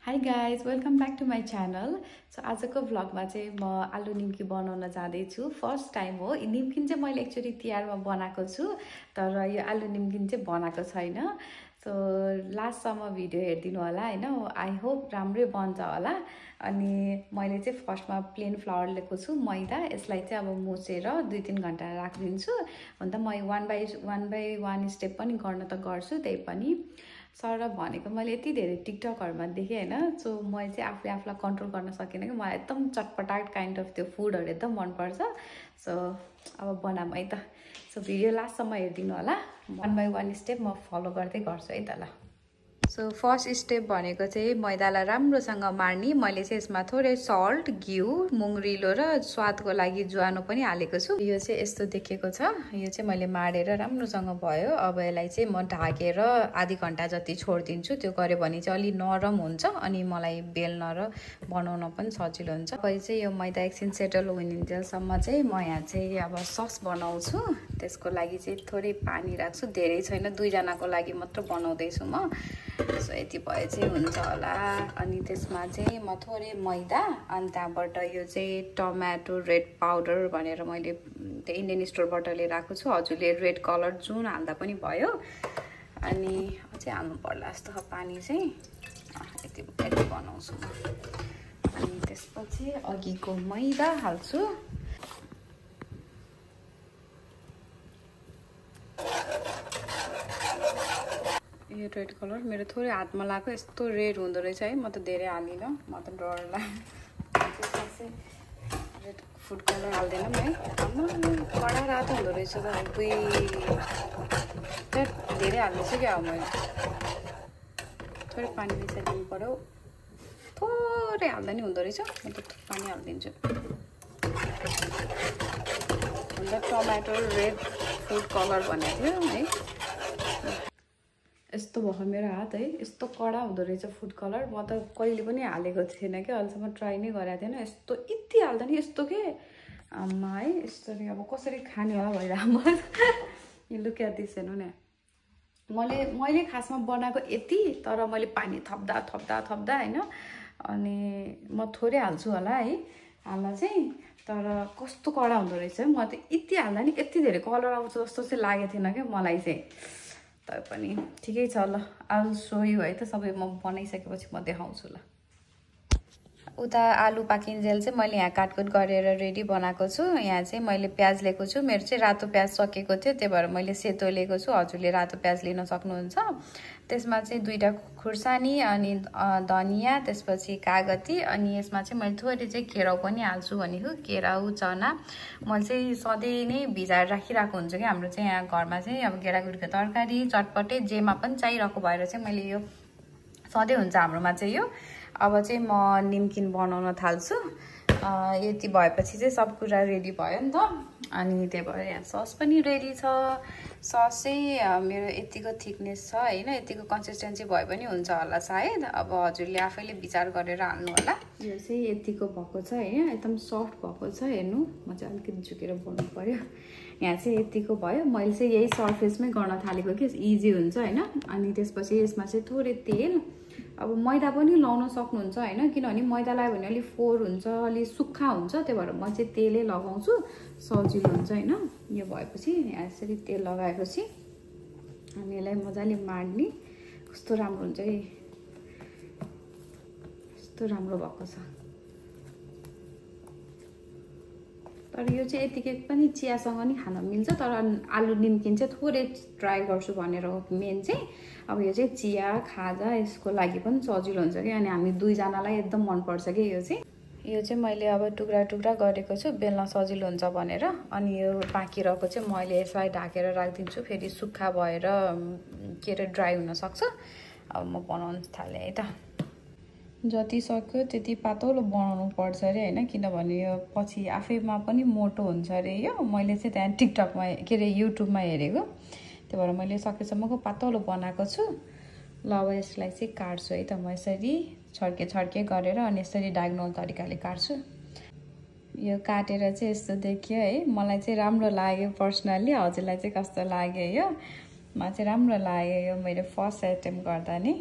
Hi guys, welcome back to my channel. So आजको भ्लगमा चाहिँ म आलु निम्की बनाउन जाँदैछु। फर्स्ट टाइम हो। निम्किन चाहिँ मैले एक्चुअली तिहारमा बनाएको छु, तर यो आलु निम्किन चाहिँ बनाएको छैन। सो लास्टसम्म भिडियो हेरिदिनु होला हैन। आई होप राम्रै बन्छ होला। अनि मैले चाहिँ फर्स्टमा प्लेन फ्लावर लिएको छु, मैदा। यसलाई चाहिँ अब मुछेर 2-3 घण्टा राखिदिन्छु। अन्त म one by one स्टेप पनि गर्न त गर्छु, त्यही पनि सर भनेको मैले यति धेरै टिकटकहरुमा देखेँ हैन। सो म चाहिँ आफूलाई कन्ट्रोल गर्न सकिनँ कि मलाई एकदम चटपटाट काइन्ड अफ त्यो फुडहरु एकदम मन पर्छ। सो अब बनाम है त। सो भिडियो लास्टसम्म हेरिदिनु होला। one by one स्टेप म फलो गर्दै गर्छु है त ल। सो फर्स्ट स्टेप भनेको चाहिँ मैदालाई राम्रोसँग मार्नी। मैले चाहिँ यसमा थोरै सल्ट, घिउ, मुंगरिलो र स्वादको लागि ज्वानो पनि हालेको छु। यो चाहिँ यस्तो देखेको छ। यो चाहिँ मैले माडेर राम्रोसँग भयो। अब यसलाई चाहिँ म ढाकेर आधी घण्टा जति छोड्दिन्छु। त्यो गरे भने चाहिँ अलि नरम हुन्छ अनि मलाई बेल्न र बनाउन पनि सजिलो हुन्छ। अब चाहिँ यो मैदा एकछिन सेटल हुइन्जेलसम्म चाहिँ म यहाँ चाहिँ अब सस बनाउँछु। त्यसको लागि चाहिँ थोरै पानी राख्छु, धेरै छैन, 2 जनाको लागि मात्र बनाउँदै छु म। सो यति भए चाहिँ हुन्छ होला। अनि त्यसमा चाहिँ म थोरै मैदा अनि त्यहाँबाट यो चाहिँ टमाटो रेड पाउडर भनेर मैले त्यो इन्डियन स्टोरबाट लिएर आएको छु। हजुरले रेड कलर जुन हाल्दा पनि भयो। अनि अझै हाल्नु पर्ला जस्तो पानी चाहिँ यति बनाउँछु म। अनि त्यसपछि अघिको मैदा हाल्छु। यो रेड कलर मेरो थोरै हातमा लाग्यो, यस्तो रेड हुँदो रहेछ है। म त धेरै हालिनँ, म त डर लाग्यो। रेड फुड कलर हाल्दैनौँ है। कडा रातो हुँदो रहेछ त। धेरै हाल्दैछु क्या अब मैले। थोरै पानी मिसाइदिनु पर्यो। थोरै हाल्दा नि हुँदो रहेछ। म त पानी हालिदिन्छु। अन्त टमाटो रेड फुड कलर भनेको थियो है। यस्तो भयो मेरो हात है। यस्तो कडा हुँदो रहेछ फुड कलर। म त कहिले पनि हालेको थिएन क्या, अहिलेसम्म ट्राई नै गरेको थिएन। यस्तो यति हाल्दा नि यस्तो के आम्मा है। यसरी अब कसरी खाने होला भइरहेको यो लुक एट दिस हेर्नु न। मैले खासमा बनाएको यति, तर मैले पानी थप्दा हैन। अनि म थोरै हाल्छु होला है हाल्न चाहिँ, तर कस्तो कडा हुँदो रहेछ। म त यति हाल्दा नि यति धेरै कलर आउँछ जस्तो चाहिँ लागेको थिएन क्या मलाई चाहिँ। तर पनि ठिकै छ ल। आलु सोयु है त सबै म बनाइसकेपछि म देखाउँछु ल। उता आलु पाकिन्जेल चाहिँ मैले यहाँ काटकुट गरेर रेडी बनाएको छु। यहाँ चाहिँ मैले प्याज लिएको छु। मेरो चाहिँ रातो प्याज सकेको थियो, त्यही भएर मैले सेतो लिएको छु। हजुरले रातो प्याज लिन सक्नुहुन्छ। त्यसमा चाहिँ 2टा खुर्सानी अनि धनिया, त्यसपछि कागती, अनि यसमा चाहिँ मैले थोरै चाहिँ केराउ पनि हाल्छु भनेको। केराउ, चना मैले चाहिँ सधैँ नै भिजाएर राखिरहेको हुन्छ कि। हाम्रो चाहिँ यहाँ घरमा चाहिँ अब गेडागुडीको तरकारी चटपटे जेमा पनि चाहिरहेको भएर चाहिँ मैले यो सधैँ हुन्छ हाम्रोमा चाहिँ यो। अब चाहिँ म निम्किन बनाउन थाल्छु। यति भएपछि चाहिँ सब कुरा रेडी भयो नि त। अनि त्यही भएर यहाँ सस पनि रेडी छ। सस चाहिँ मेरो यतिको थिकनेस छ हैन, यतिको कन्सिस्टेन्सी भए पनि हुन्छ होला सायद। अब हजुरले आफैले विचार गरेर हाल्नु होला। यो चाहिँ यतिको भएको छ हैन, एकदम सफ्ट भएको छ। हेर्नु, म चाहिँ अलिकति झुकेर बोल्नु पर्यो। यहाँ चाहिँ यतिको भयो। मैले चाहिँ यही सर्फेसमै गर्न थालेको कि इजी हुन्छ हैन। अनि त्यसपछि यसमा चाहिँ थोरै तेल, अब मैदा पनि लाउन सक्नुहुन्छ हैन, किनभने मैदा लगायो भने अलि फोहोर हुन्छ, अलि सुक्खा हुन्छ। त्यही भएर म चाहिँ तेलै लगाउँछु, सजिलो हुन्छ हैन। यो भएपछि यहाँ यसरी तेल लगाएपछि अनि यसलाई मजाले माड्ने। कस्तो राम्रो हुन्छ है, कस्तो राम्रो भएको छ। तर यो चाहिँ यतिकै पनि चियासँग नि खान मिल्छ, तर आलु निम्किन चाहिँ थोरै ट्राई गर्छु भनेर मेन चाहिँ। अब यो चाहिँ चिया खाजा यसको लागि पनि सजिलो हुन्छ कि। अनि हामी 2 जनालाई एकदम मन पर्छ कि यो चाहिँ। यो चाहिँ मैले अब टुक्रा टुक्रा गरेको छु बेल्न सजिलो हुन्छ भनेर। अनि यो बाँकी रहेको चाहिँ मैले यसलाई ढाकेर राखिदिन्छु, फेरि सुक्खा भएर के अरे ड्राई हुन सक्छ। अब म बनाउन थालेँ है त। जति सक्यो त्यति पातलो बनाउनु पर्छ अरे हैन, किनभने यो पछि आफैमा पनि मोटो हुन्छ अरे। यो मैले चाहिँ त्यहाँ टिकटकमा के अरे युट्युबमा हेरेको, त्यही भएर मैले सकेसम्मको पातलो बनाएको छु। ल अब यसलाई चाहिँ काट्छु है त। म यसरी छड्के गरेर अनि यसरी डायगोनल तरिकाले काट्छु। यो काटेर चाहिँ यस्तो देखियो है। मलाई चाहिँ राम्रो लाग्यो पर्सनली। हजुरलाई चाहिँ कस्तो लाग्यो यो? मलाई चाहिँ राम्रो लाग्यो यो मेरो फर्स्ट एटेम्प्ट गर्दा नि।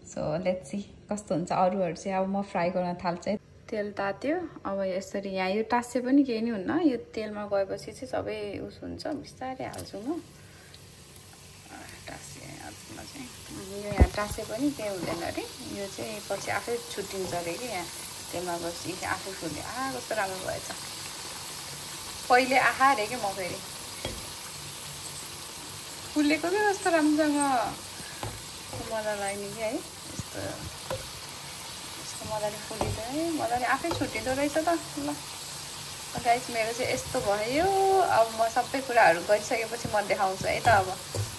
सो लेट्स सी कस्तो हुन्छ। अरूहरू चाहिँ अब म फ्राई गर्न थाल्छु है। तेल तात्यो। अब यसरी यहाँ यो टाँसे पनि केही नि हुन्न, यो तेलमा गएपछि चाहिँ सबै उस हुन्छ। बिस्तारै हाल्छु म टाँसे हातमा चाहिँ। यो यहाँ टाँसे पनि केही हुँदैन अरे, यो चाहिँ पछि आफै छुट्टिन्छ अरे कि यहाँ तेलमा गएपछि आफै फुल्यो। कस्तो राम्रो भएछ। पहिले आहा अरे कि म फेरि फुलेको कि कस्तो राम्रोसँग मजा लाग्ने कि है। यस्तो मजाले फुलिन्छ है, मजाले आफै छुट्टिँदो रहेछ त। ल गाइस मेरो चाहिँ यस्तो भयो। अब म सबै कुराहरू गरिसकेपछि म देखाउँछु है त। अब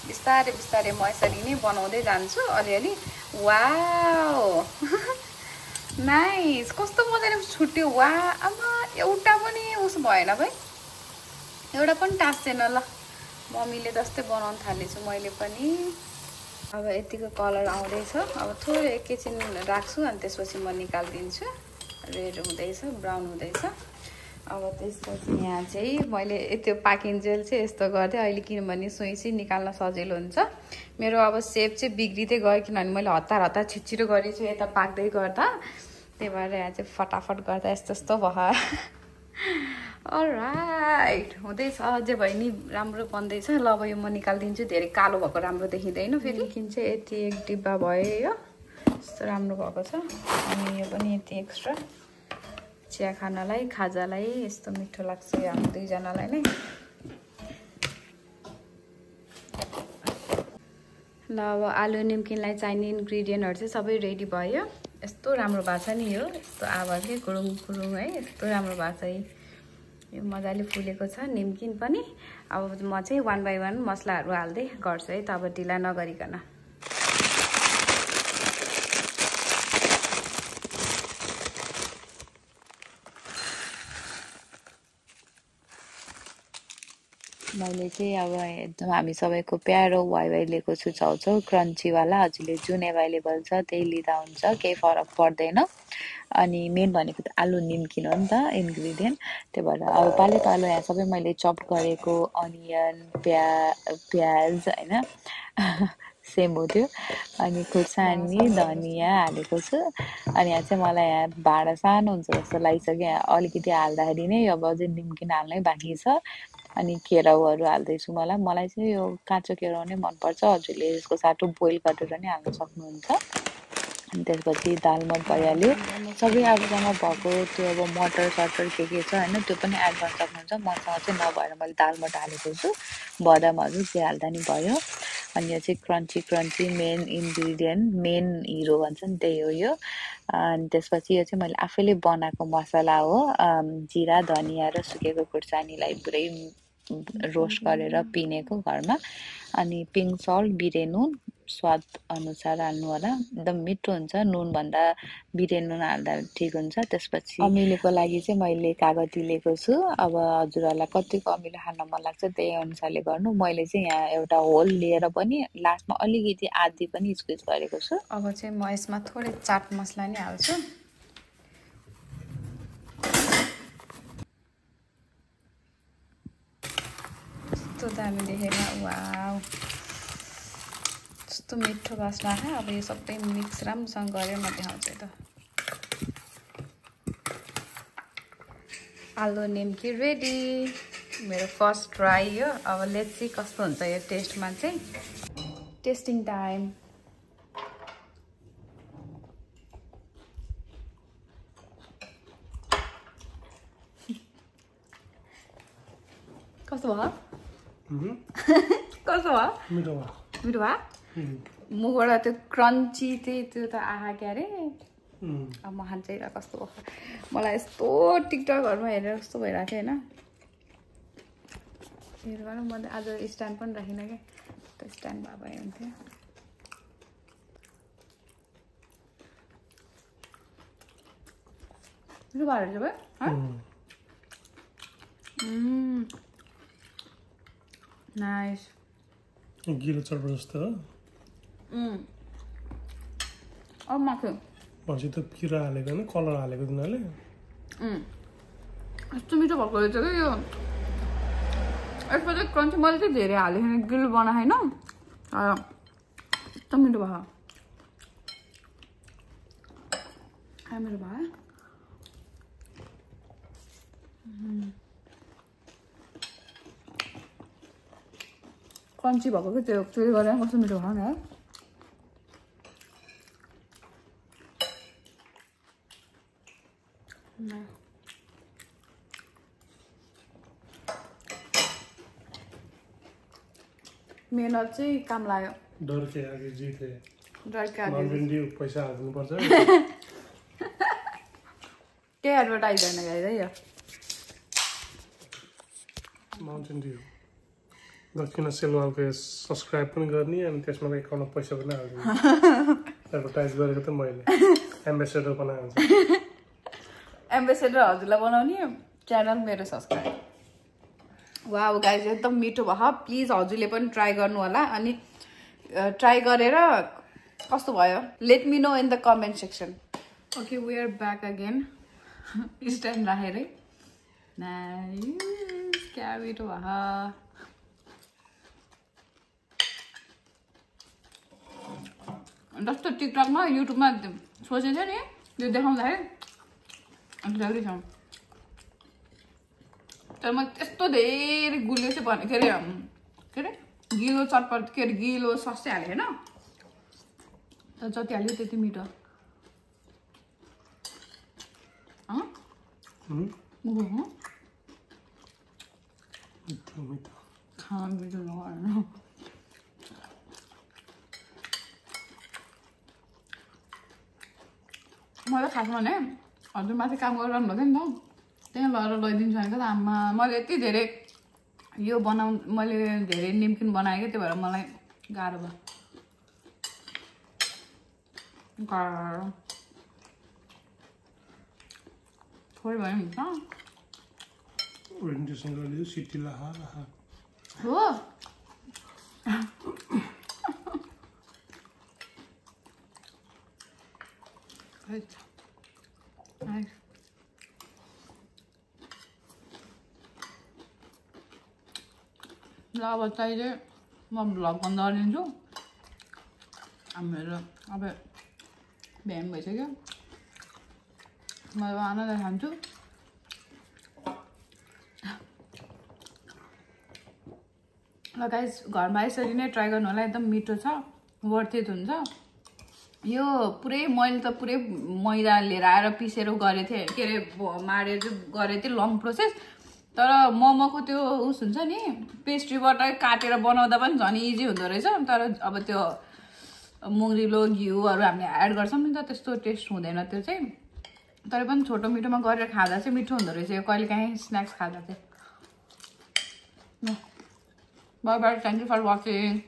बिस्तारै बिस्तारै म यसरी नै बनाउँदै जान्छु अलिअलि। वाउ नाइस, कस्तो मजाले छुट्यो। वा आमा एउटा पनि उस भएन भाइ, एउटा पनि टाँस्दैन। ल मम्मीले जस्तै बनाउन थालेछु मैले पनि। अब यतिको कलर आउँदैछ। अब थोरै एकैछिन राख्छु अनि त्यसपछि म निकालिदिन्छु। रेड हुँदैछ, ब्राउन हुँदैछ। अब त्यसपछि यहाँ चाहिँ मैले त्यो पाकिन्जेल चाहिँ यस्तो गर्थेँ अहिले, किनभने सुइँ निकाल्न सजिलो हुन्छ। मेरो अब सेप चाहिँ बिग्रिँदै गयो, किनभने मैले हतार छिटो गरेछु यता पाक्दै गर्दा। त्यही भएर यहाँ चाहिँ फटाफट गर्दा यस्तो यस्तो भयो। अलराइट हुँदैछ, अझै भयो नि राम्रो बन्दैछ। ल अब यो म निकालिदिन्छु, धेरै कालो भएको राम्रो देखिँदैन फेरि। चाहिँ यति एक डिब्बा भयो, यो यस्तो राम्रो भएको छ। अनि यो पनि यति एक्स्ट्रा चिया खानलाई, खाजालाई यस्तो मिठो लाग्छ यो हामी दुईजनालाई नै। ल अब आलु निम्किनलाई चाहिने इन्ग्रिडियन्टहरू चाहिँ सबै रेडी भयो। यस्तो राम्रो भएको छ नि, यो यस्तो आवाज के कुरुङ कुरुङ है, यस्तो राम्रो भएको छ। यो मजाले फुलेको छ निम्किन पनि। अब म चाहिँ 1 बाई 1 मसलाहरू हाल्दै गर्छु है त, अब ढिला नगरिकन। मैले चाहिँ अब एकदम हामी सबैको प्यारो वाइवाई लिएको छु चाउचाउ क्रन्चीवाला। हजुरले जुन एभाइलेबल छ त्यही लिँदा हुन्छ, केही फरक पर्दैन। अनि मेन भनेको त आलु निम्किन हो नि त इन्ग्रिडियन्ट। त्यही भएर अब पालो पालो यहाँ सबै मैले चप गरेको अनियन, प्याज होइन सेम हो त्यो। अनि खुर्सानी, धनियाँ हालेको छु। अनि यहाँ चाहिँ मलाई यहाँ भाँडा सानो हुन्छ जस्तो लागिसक्यो। यहाँ अलिकति हाल्दाखेरि नै अब अझै निम्किन हाल्नै बाँकी छ। अनि केराउहरू हाल्दैछु। मलाई चाहिँ यो काँचो केराउ नै मनपर्छ। हजुरले यसको साटो बोइल गरेर नि हाल्न सक्नुहुन्छ। अनि त्यसपछि दालमोट भइहाल्यो। सबै आफूसँग भएको त्यो अब मटर सटर के छ होइन त्यो पनि एड गर्न सक्नुहुन्छ। मसँग चाहिँ नभएर मैले दालमोट हालेको छु। बदामहरू जे हाल्दा नि भयो। अनि यो चाहिँ crunchy main ingredient, main hero भन्छ नि त्यही हो यो। अनि त्यसपछि यो चाहिँ मैले आफैले बनाएको मसला हो। जिरा, धनियाँ र सुकेको खुर्सानीलाई पुरै रोस्ट गरेर पिनेको घरमा। अनि पिङ्क सल्ट, बिरे नुन स्वाद अनुसार हाल्नु होला। एकदम मिठो हुन्छ। नुनभन्दा बिरे नुन हाल्दा ठिक हुन्छ। त्यसपछि अमिलोको लागि चाहिँ मैले कागती लिएको छु। अब हजुरहरूलाई कतिको अमिलो खान मन लाग्छ त्यही अनुसारले गर्नु। मैले चाहिँ यहाँ एउटा होल लिएर पनि लास्टमा अलिकति आधी पनि स्क्विज गरेको छु। अब चाहिँ म यसमा थोरै चाट मसला नि हाल्छु। कस्तो दामी देखेर, वाउ कस्तो मिठो बास्ना आयो। अब यो सबै मिक्स राम्रोसँग गरेर म देखाउँछु त। आलु निम्की रेडी, मेरो फर्स्ट ट्राई हो। अब लेट्स सी कस्तो हुन्छ यो टेस्टमा चाहिँ। Testing time. कस्तो भयो? कस्तो भयो? मिठो भयो। मिठो भयो? मुखबाट त्यो क्रन्ची चाहिँ त्यो त आहा क्या अरे। अब म खान्छ र कस्तो भयो। मलाई यस्तो टिकटकहरूमा हेरेर कस्तो भइरहेको थियो होइन। हेरेर मैले आज स्ट्यान्ड पनि राखिनँ क्या, त स्ट्यान्ड भए हुन्थ्यो। मिठो भएर चाहिँ भयो। नाइस। गिलो चटपट जस्तो हो। अब माथि पछि त पिरा हालेको होइन, कलर हालेको तिनीहरूले। यस्तो मिठो भएको रहेछ क्या यो। यसमा चाहिँ क्रन्ची मैले चाहिँ धेरै हालेको गिलो बनाएन, यस्तो मिठो भयो। खाए मेरो भाइ क्रन्ची भएको कि त्यो गरेर कस्तो मिठो भयो नि मेहनत चाहिँ काम लाग्यो डर के आगे जीते डर के आगे माउन्टेन ड्यू पैसा हाल्नु पर्छ के एडभर्टाइज गर्न गएर यो माउन्टेन ड्यू दक्षिण सेलवालको सब्स्क्राइब पनि गर्ने अनि त्यसमा एकाउन्टमा पैसा पनि हाल्दिनु एडभर्टाइज गरेको त मैले एम्बेसेडर बनाएको एम्बेसेडर हजुरलाई बनाउने च्यानल मेरो सब्स्क्राइब वाउ गाइज एकदम मिठो भयो प्लिज हजुरले पनि ट्राई गर्नु होला अनि ट्राई गरेर कस्तो भयो let me know in the comment section okay we are back again stand राखेरै नाइस क्या मिठो भयो जस्तो टिकटकमा युट्युबमा सोचेको थियो नि यो देखाउँदाखेरि अनि लाग्दैछ तर म त्यस्तो धेरै गुलियो चाहिँ भने के अरे गिलो चटपट के अरे गिलो सस चाहिँ हालेँ होइन तर जति हाल्यो त्यति मिठो खाना मिठो नगर्नु मलाई खासमा भने हजुर माथि काम गरिरहनु भएको थियो नि त त्यहाँ लगेर लैदिन्छु भनेको त आमा मैले यति धेरै यो मैले धेरै निम्किन बनाएँ कि त्यो भएर मलाई गाह्रो भयो थोरै भयो नि त ओरिएन्टेसन गरिदियो सिटी लाहा हो ल अब चाहिँ म भ्लग बन्द गरिदिन्छु हामीहरू अब बिहान भइसक्यो म अब आनन्द खान्छु ल गाइस घरमा यसरी नै ट्राई गर्नु होला एकदम मिठो छ वर्थ इट हुन्छ यो पुरै मैले त पुरै मैदा लिएर आएर पिसेर गरेको थिएँ के अरे माडेर चाहिँ गरेको थिएँ लङ प्रोसेस तर मोमोको त्यो उस हुन्छ नि पेस्ट्रीबाट काटेर बनाउँदा पनि झन् इजी हुँदो रहेछ तर अब त्यो मुङ्ग्रिलो घिउहरू हामीले एड गर्छौँ नि त त्यस्तो टेस्ट हुँदैन त्यो चाहिँ तर पनि छोटो मिठोमा गरेर खाँदा चाहिँ मिठो हुँदो रहेछ यो कहिलेकाहीँ स्न्याक्स खाँदा चाहिँ bye bye thank you for watching